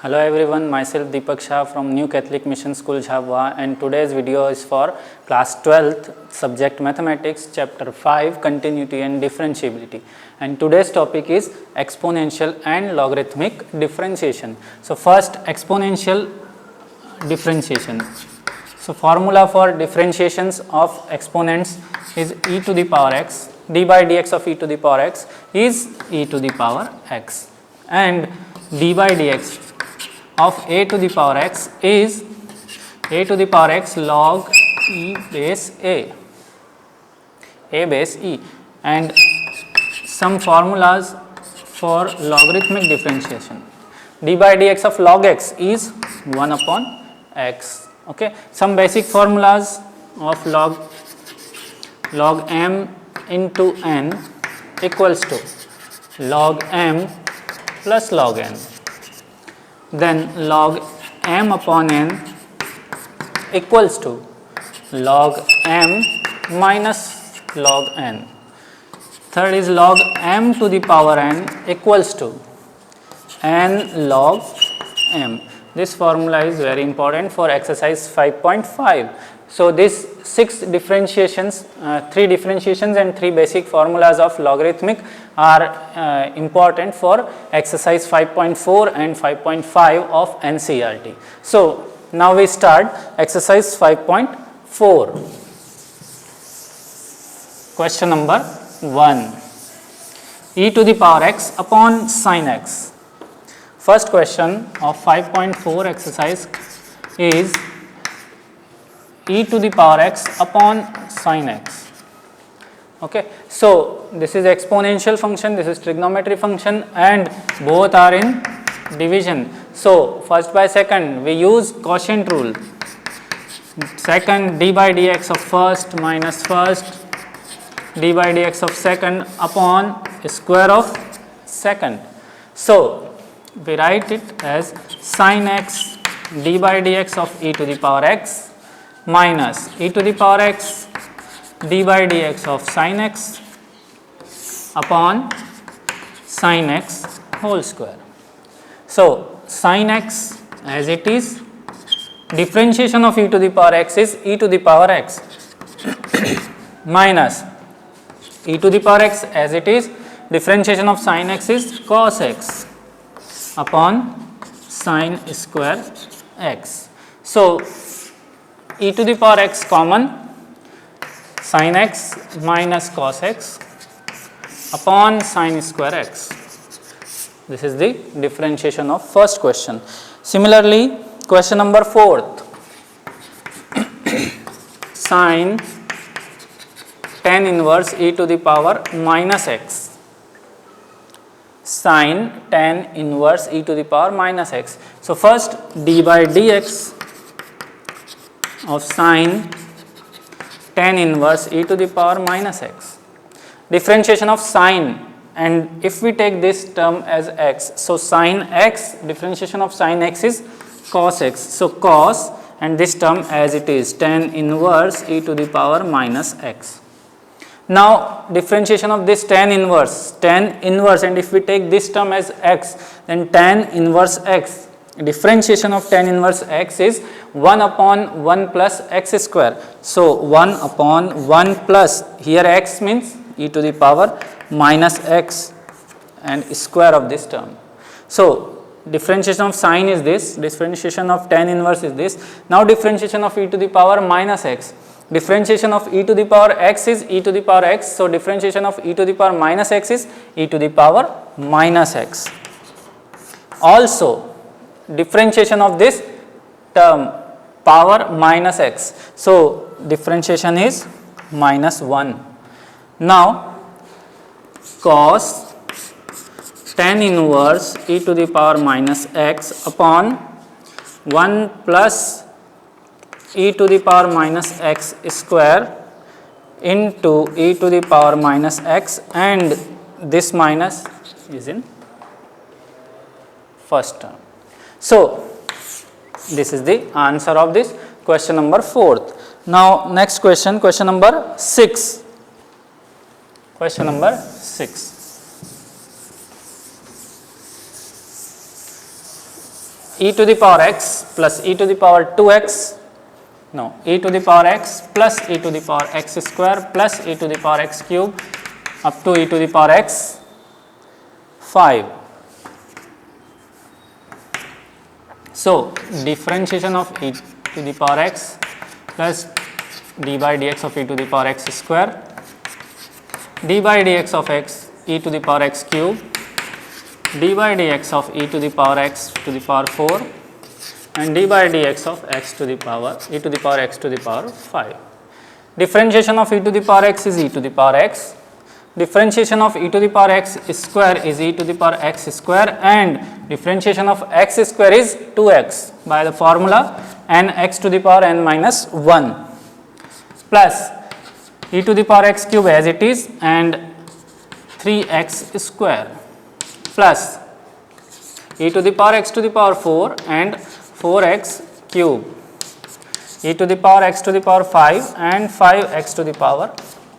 Hello everyone, myself Deepak Shah from New Catholic Mission School Jhabwa, and today's video is for class 12th subject mathematics chapter 5 continuity and differentiability, and today's topic is exponential and logarithmic differentiation. So first, exponential differentiation. So formula for differentiations of exponents is e to the power x, d by dx of e to the power x is e to the power x, and d by dx of a to the power x is a to the power x log e base a base e, and some formulas for logarithmic differentiation. D by dx of log x is 1 upon x. Okay. Some basic formulas of log m into n equals to log m plus log n. Then log m upon n equals to log m minus log n. Third is log m to the power n equals to n log m. This formula is very important for exercise 5.5. So this 6 differentiations, 3 differentiations and 3 basic formulas of logarithmic are important for exercise 5.4 and 5.5 of NCERT. So now we start exercise 5.4. Question number 1. E to the power x upon sin x. First question of 5.4 exercise is e to the power x upon sin x. Okay. So this is exponential function, this is trigonometry function, and both are in division. So first by second we use quotient rule. Second, d by dx of first minus first, d by dx of second upon square of second. So we write it as sin x d by dx of e to the power x minus e to the power x d by dx of sin x upon sin x whole square. So sin x as it is, differentiation of e to the power x is e to the power x minus e to the power x as it is, differentiation of sin x is cos x upon sin square x. So e to the power x common, sin x minus cos x upon sin square x. This is the differentiation of first question. Similarly, question number 4th, sin tan inverse e to the power minus x. Sin tan inverse e to the power minus x. So first, d by dx of sin tan inverse e to the power minus x. Differentiation of sin, and if we take this term as x, so sin x, differentiation of sin x is cos x. So cos, and this term as it is, tan inverse e to the power minus x. Now differentiation of this tan inverse, and if we take this term as x, then tan inverse x, differentiation of tan inverse x is 1 upon 1 plus x square. So 1 upon 1 plus, here x means e to the power minus x and square of this term. So differentiation of sin is this, differentiation of tan inverse is this. Now differentiation of e to the power minus x. Differentiation of e to the power x is e to the power x. So differentiation of e to the power minus x is e to the power minus x. Also differentiation of this term power minus x. So differentiation is minus 1. Now cos tan inverse e to the power minus x upon 1 plus e to the power minus x square into e to the power minus x, and this minus is in first term. So this is the answer of this question number 4th. Now next question, question number 6. Question number 6. e to the power x plus e to the power 2x, no, e to the power x plus e to the power x square plus e to the power x cube up to e to the power x 5. So, differentiation of e to the power x plus d by dx of e to the power x square, d by dx of x e to the power x cube, d by dx of e to the power x to the power 4 and d by dx of x to the power e to the power x to the power 5. Differentiation of e to the power x is e to the power x. Differentiation of e to the power x square is e to the power x square, and differentiation of x square is 2x by the formula n x to the power n minus 1 plus e to the power x cube as it is and 3x square plus e to the power x to the power 4 and 4x cube, e to the power x to the power 5 and 5x to the power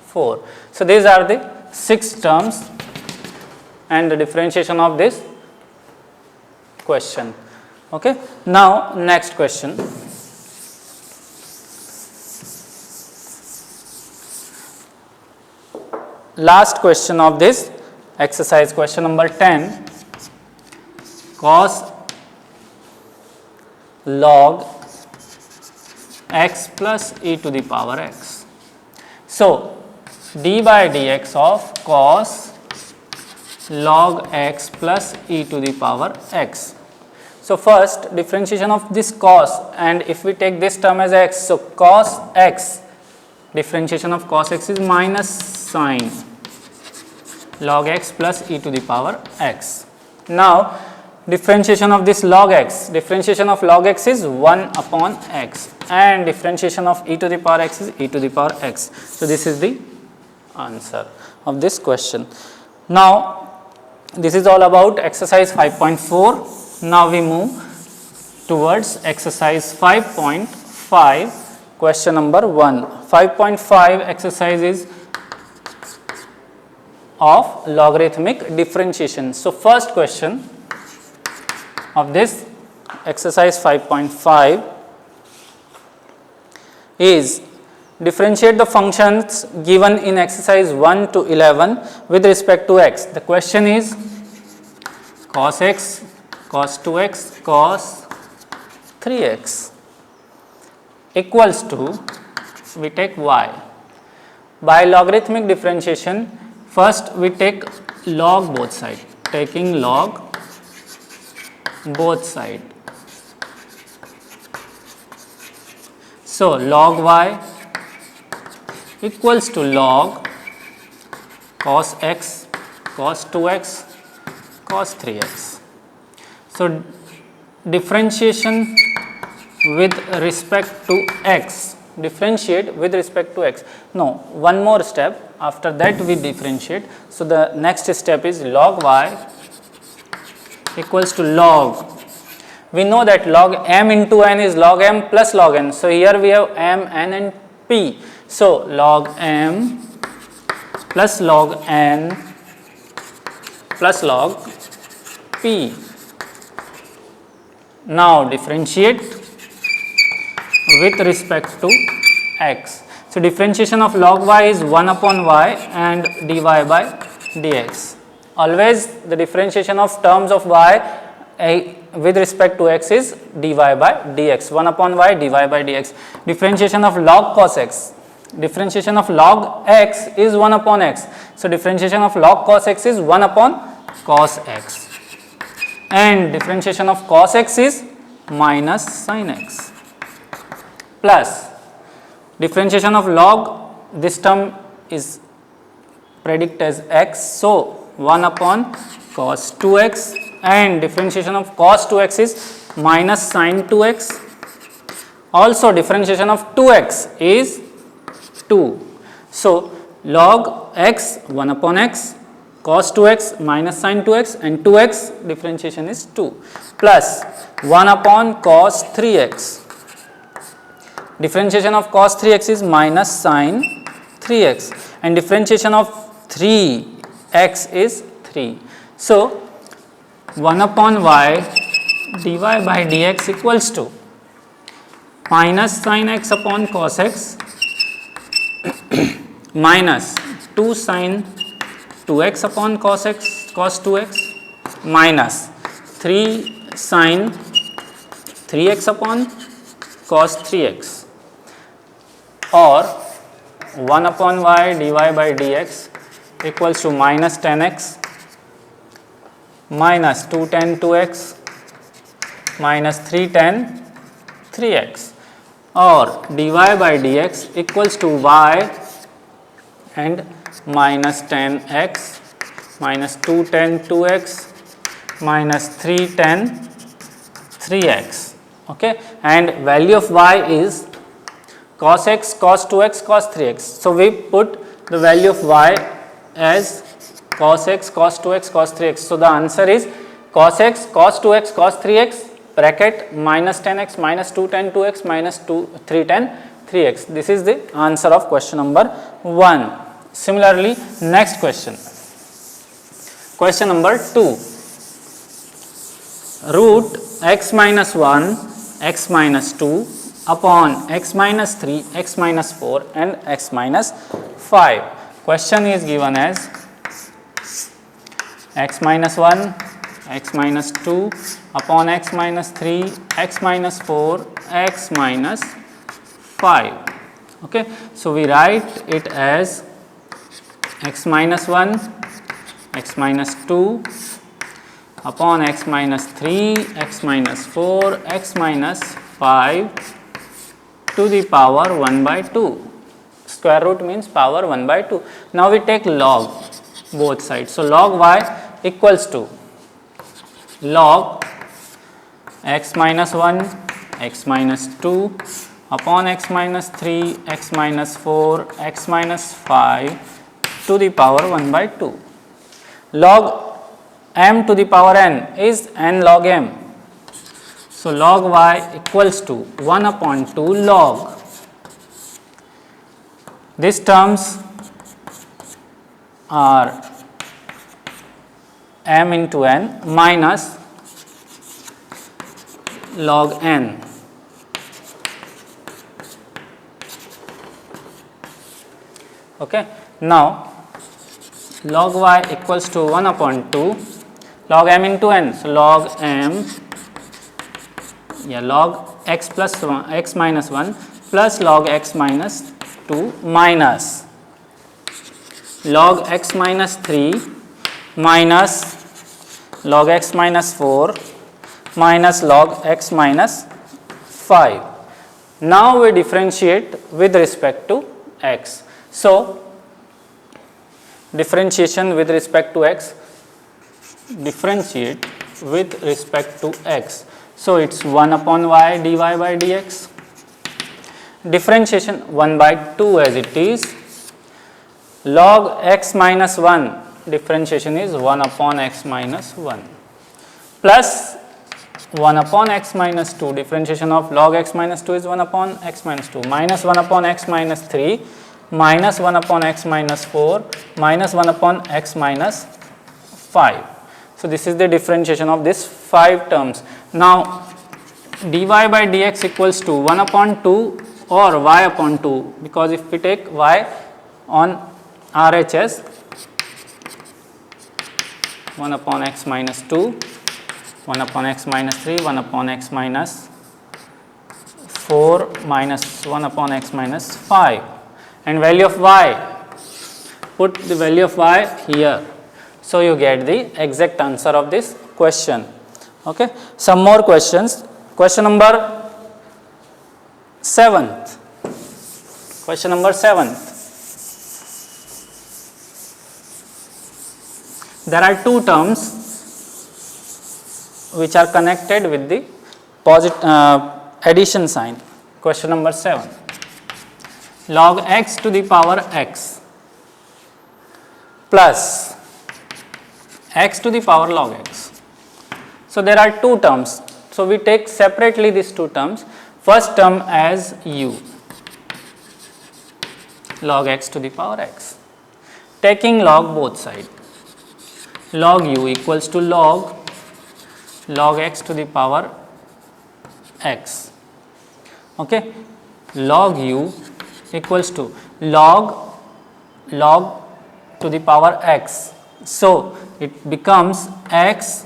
4. So, these are the 6 terms and the differentiation of this question. Okay. Now, next question. Last question of this exercise, question number 10, cos log x plus e to the power x. So, d by dx of cos log x plus e to the power x. So, first differentiation of this cos, and if we take this term as x, so cos x, differentiation of cos x is minus sine log x plus e to the power x. Now, differentiation of this log x, differentiation of log x is 1 upon x and differentiation of e to the power x is e to the power x. So, this is the answer of this question. Now, this is all about exercise 5.4. Now, we move towards exercise 5.5, question number 1. 5.5 exercise is of logarithmic differentiation. So, first question of this exercise 5.5 is differentiate the functions given in exercise 1 to 11 with respect to x. The question is cos x, cos 2x, cos 3x equals to, we take y. By logarithmic differentiation, first we take log both sides, taking log both sides. So, log y equals to log cos x, cos 2x, cos 3x. So, differentiation with respect to x, differentiate with respect to x. No, one more step, after that we differentiate. So, the next step is log y equals to log. We know that log m into n is log m plus log n. So, here we have m, n and p. So, log m plus log n plus log p. Now, differentiate with respect to x. So, differentiation of log y is 1 upon y and dy by dx. Always the differentiation of terms of y with respect to x is dy by dx, 1 upon y dy by dx. Differentiation of log cos x, differentiation of log x is 1 upon x. So, differentiation of log cos x is 1 upon cos x, and differentiation of cos x is minus sin x, plus differentiation of log, this term is predict as x. So, 1 upon cos 2x, and differentiation of cos 2x is minus sin 2x. Also, differentiation of 2x is 2. So, log x 1 upon x, cos 2x minus sin 2x, and 2x differentiation is 2, plus 1 upon cos 3x. Differentiation of cos 3x is minus sin 3x, and differentiation of 3x is 3. So, 1 upon y dy by dx equals to minus sin x upon cos x minus 2 sin 2x upon cos x cos 2x minus 3 sin 3x upon cos 3x, or 1 upon y dy by dx equals to minus 10x minus 2 tan 2x minus 3 tan 3x, or dy by dx equals to y and minus 10x minus 2 tan 2x minus 3 tan 3x. Okay, and value of y is cos x cos 2x cos 3x. So, we put the value of y as cos x cos 2x cos 3x. So, the answer is cos x cos 2x cos 3x bracket minus 10x minus 2 tan 2x minus 3 tan 3x. This is the answer of question number 1. Similarly, next question. Question number 2. Root x minus 1 x minus 2 upon x minus 3 x minus 4 and x minus 5. Question is given as x minus 1 x minus 2 upon x minus 3 x minus 4 x minus 5. Okay. So, we write it as x minus 1 x minus 2 upon x minus 3 x minus 4 x minus 5 to the power 1 by 2. Square root means power 1 by 2. Now, we take log both sides. So, log y equals to log x minus 1 x minus 2 upon x minus 3 x minus 4 x minus 5 to the power 1 by 2. Log m to the power n is n log m. So, log y equals to 1 upon 2 log. These terms are m into n minus log n. Okay. Now, log y equals to 1 upon 2 log m into n. So, log m log x plus 1 x minus 1 plus log x minus 2 minus log x minus 3 minus log x minus 4 minus log x minus 5. Now, we differentiate with respect to x. So, differentiation with respect to x, differentiate with respect to x. So, it is 1 upon y dy by dx, differentiation 1 by 2 as it is, log x minus 1 differentiation is 1 upon x minus 1 plus 1 upon x minus 2 differentiation of log x minus 2 is 1 upon x minus 2 minus 1 upon x minus 3 minus 1 upon x minus 4 minus 1 upon x minus 5. So, this is the differentiation of these 5 terms. Now, dy by dx equals to 1 upon 2 or y upon 2, because if we take y on RHS 1 upon x minus 2, 1 upon x minus 3, 1 upon x minus 4 minus 1 upon x minus 5, and value of y, put the value of y here. So, you get the exact answer of this question. Okay. Some more questions. Question number 7th. Question number 7th. There are two terms which are connected with the addition sign. Question number 7. Log x to the power x plus x to the power log x. So, there are two terms. So, we take separately these two terms. First term as u, log x to the power x, taking log both sides. Log u equals to log log x to the power x. Okay, log u equals to log to the power x. So it becomes x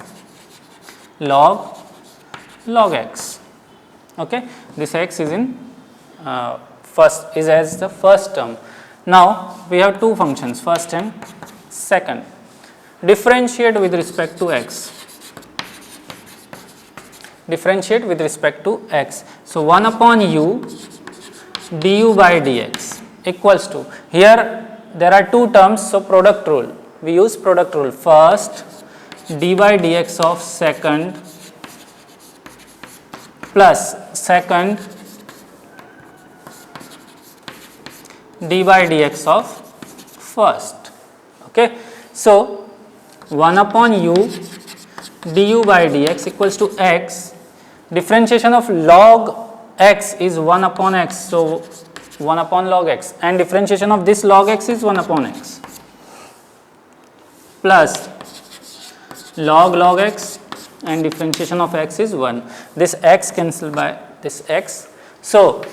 log x. Okay, this x is in as the first term. Now we have two functions, first and second. Differentiate with respect to x. Differentiate with respect to x. So 1 upon u du by dx equals to, here there are two terms, so product rule. We use product rule. First d by dx of second plus second d by dx of first. Okay, so 1 upon u du by dx equals to x. Differentiation of log x is 1 upon x, so 1 upon log x, and differentiation of this log x is 1 upon x plus log x, and differentiation of x is 1. This x cancel by this x. So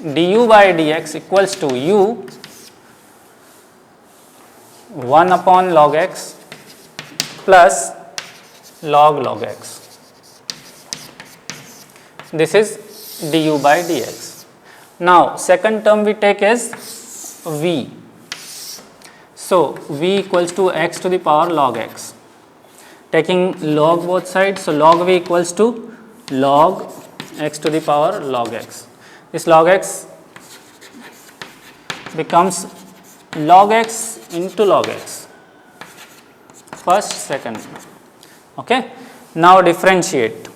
du by dx equals to u 1 upon log x plus log x. This is du by dx. Now second term we take as v. So v equals to x to the power log x. Taking log both sides, so log v equals to log x to the power log x. This log x becomes log x into log x, first, second. Okay. Now differentiate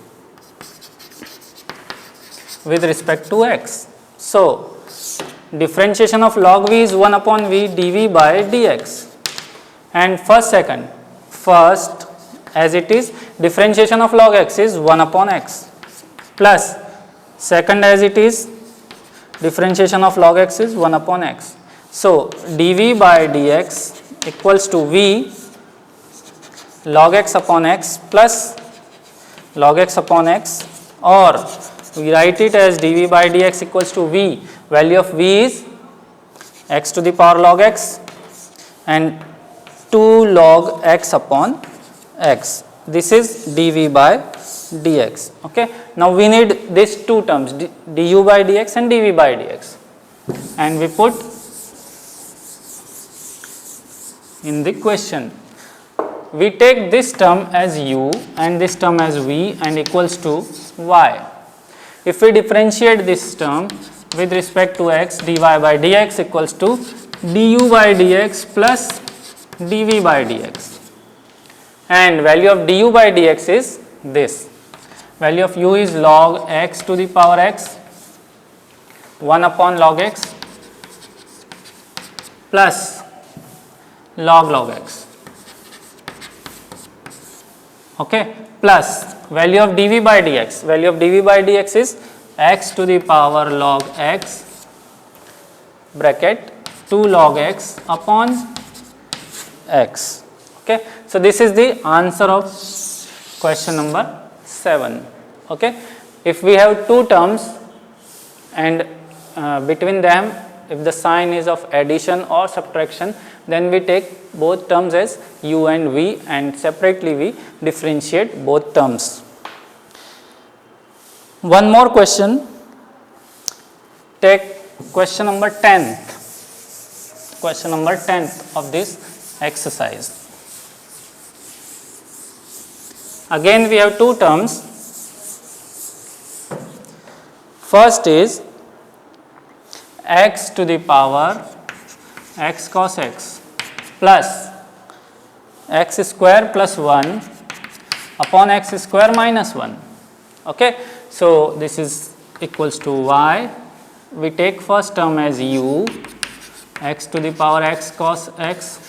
with respect to x. So differentiation of log v is 1 upon v dv by dx, and first, second. First as it is, differentiation of log x is 1 upon x plus second as it is, differentiation of log x is 1 upon x. So dv by dx equals to v log x upon x plus log x upon x, or we write it as dv by dx equals to v, value of v is x to the power log x and 2 log x upon x. This is dv by dx. Okay. Now we need these two terms, du by dx and dv by dx, and we put in the question. We take this term as u and this term as v and equals to y. If we differentiate this term with respect to x, dy by dx equals to du by dx plus dv by dx, and value of du by dx is this. Value of u is log x to the power x 1 upon log x plus log x. Okay, plus value of dv by dx. Value of dv by dx is x to the power log x bracket 2 log x upon x. Okay, so this is the answer of question number 7. Okay, if we have two terms and between them if the sign is of addition or subtraction, then we take both terms as u and v, and separately we differentiate both terms. One more question, take question number 10th, question number 10th of this exercise. Again we have two terms. First is x to the power x cos x plus x square plus 1 upon x square minus 1. Okay. So this is equals to y. We take first term as u, x to the power x cos x.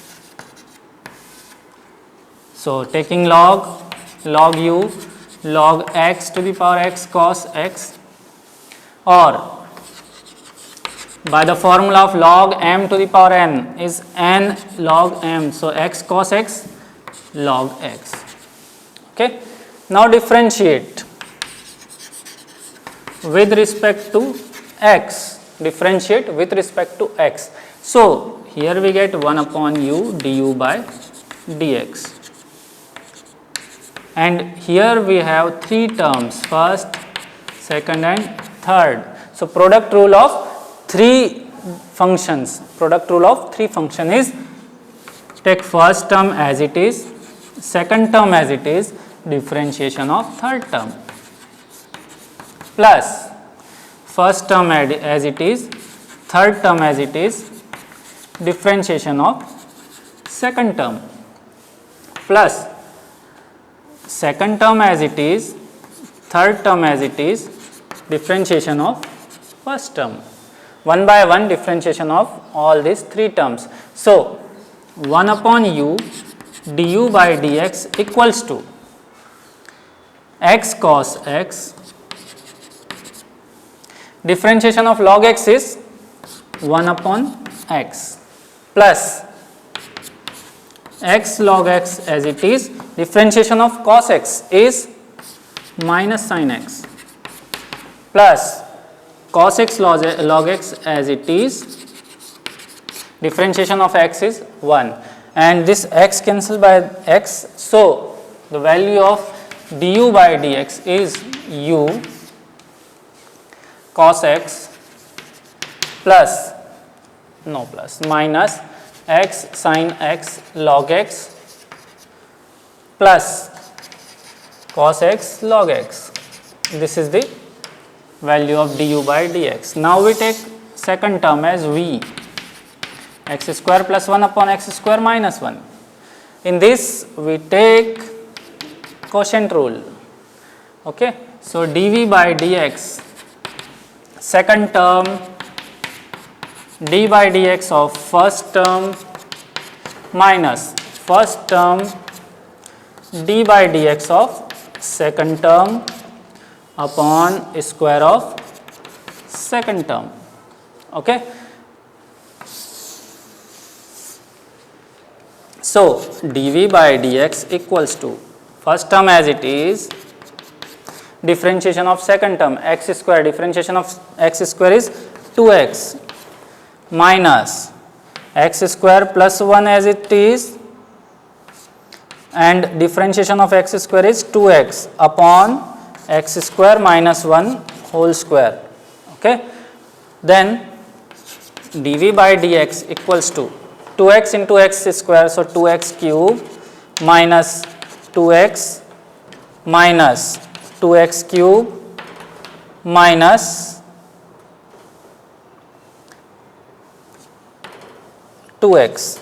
So taking log u, log x to the power x cos x, or by the formula of log m to the power n is n log m. So x cos x log x. Okay. Now differentiate with respect to x. Differentiate with respect to x. So here we get 1 upon u du by dx. And here we have 3 terms, first, second and third. So product rule of 3 functions. Product rule of 3 function is take first term as it is, second term as it is, differentiation of third term, plus first term as it is, third term as it is, differentiation of second term, plus second term as it is, third term as it is, differentiation of first term. One by one differentiation of all these 3 terms. So 1 upon u du by dx equals to x cos x. Differentiation of log x is 1 upon x plus x log x as it is. Differentiation of cos x is minus sin x plus cos x log x as it is. Differentiation of x is 1 and this x cancel by x. So the value of du by dx is u cos x plus minus x sin x log x plus cos x log x. This is the value of du by dx. Now we take second term as v, x square plus 1 upon x square minus 1. In this we take quotient rule. Okay. So dv by dx, second term, d by dx of first term minus first term d by dx of second term upon square of second term. Okay. So dv by dx equals to first term as it is, differentiation of second term x square, differentiation of x square is 2x minus x square plus 1 as it is, and differentiation of x square is 2x upon x square minus 1 whole square. Okay. Then dv by dx equals to 2x into x square, so 2x cube minus 2x minus 2x cube minus 2x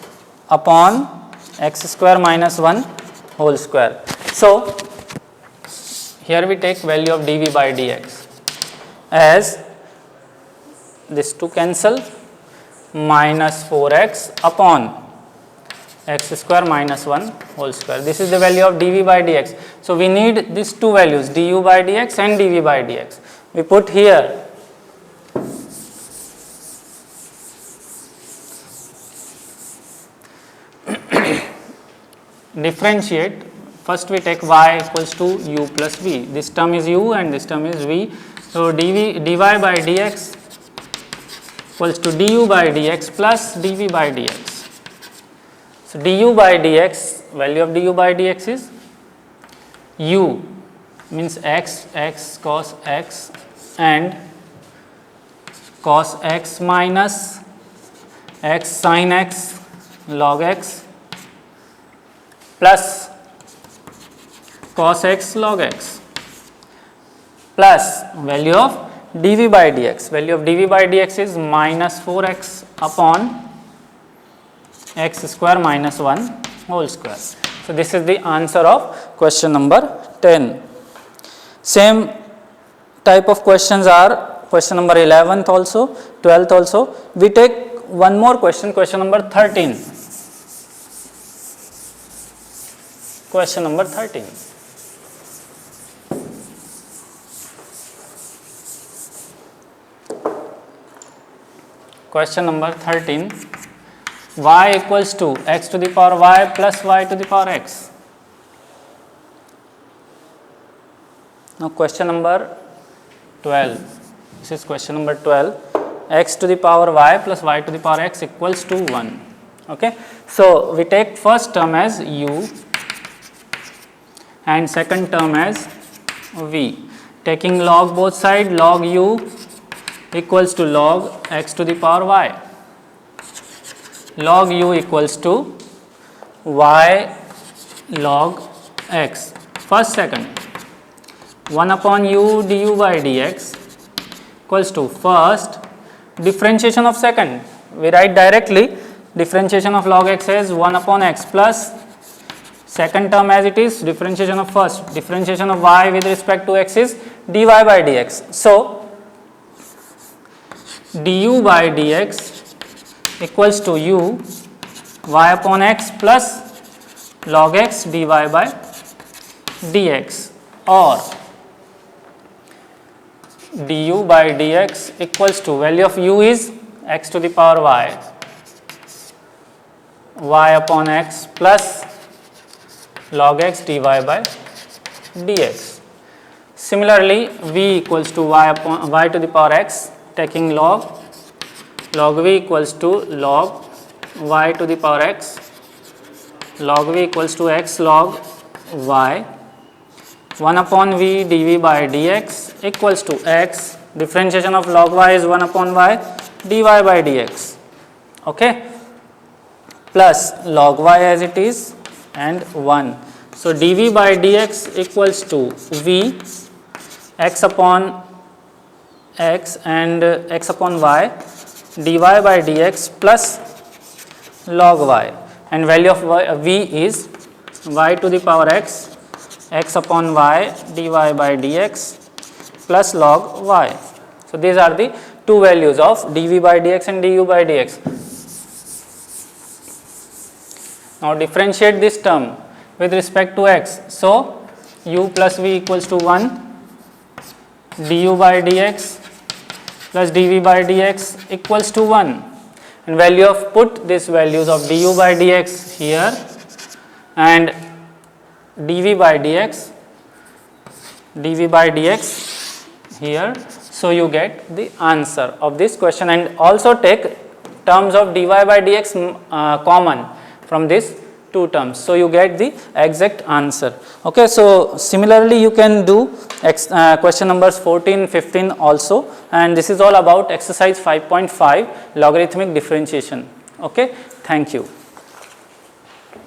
upon x square minus 1 whole square. So here we take value of dv by dx as this 2 cancel, minus 4x upon x square minus 1 whole square. This is the value of dv by dx. So we need these 2 values, du by dx and dv by dx. We put here. Differentiate. First we take y equals to u plus v. This term is u and this term is v. So dy by dx equals to du by dx plus dv by dx. So du by dx, value of du by dx is u means x cos x and cos x minus x sin x log x plus cos x log x plus value of dv by dx. Value of dv by dx is minus 4x upon x square minus 1 whole square. So this is the answer of question number 10. Same type of questions are question number 11th also, 12th also. We take one more question, question number 13. Question number 13. Question number 13. Y equals to x to the power y plus y to the power x. Now question number 12. This is question number 12. X to the power y plus y to the power x equals to 1. Okay. So we take first term as u and second term as v. Taking log both sides, log u equals to log x to the power y. Log u equals to y log x. First, second. 1 upon u du by dx equals to first differentiation of second. We write directly differentiation of log x as 1 upon x plus second term as it is differentiation of first. Differentiation of y with respect to x is dy by dx. So, du by dx equals to u y upon x plus log x dy by dx, or du by dx equals to value of u is x to the power y upon x plus log x dy by dx. Similarly, v equals to y to the power x, taking log v equals to log y to the power x, log v equals to x log y, 1 upon v dv by dx equals to x, differentiation of log y is 1 upon y dy by dx, okay, plus log y as it is and 1. So, dv by dx equals to v x upon x and x upon y dy by dx plus log y, and value of v is y to the power x upon y dy by dx plus log y. So, these are the two values of dv by dx and du by dx. Now, differentiate this term with respect to x. So, u plus v equals to 1, du by dx plus dv by dx equals to 1, and value of put these values of du by dx here and dv by dx here. So, you get the answer of this question, and also take terms of dy by dx common from these two terms. So, you get the exact answer. Okay. So, similarly you can do question numbers 14, 15 also, and this is all about exercise 5.5 logarithmic differentiation. Okay. Thank you.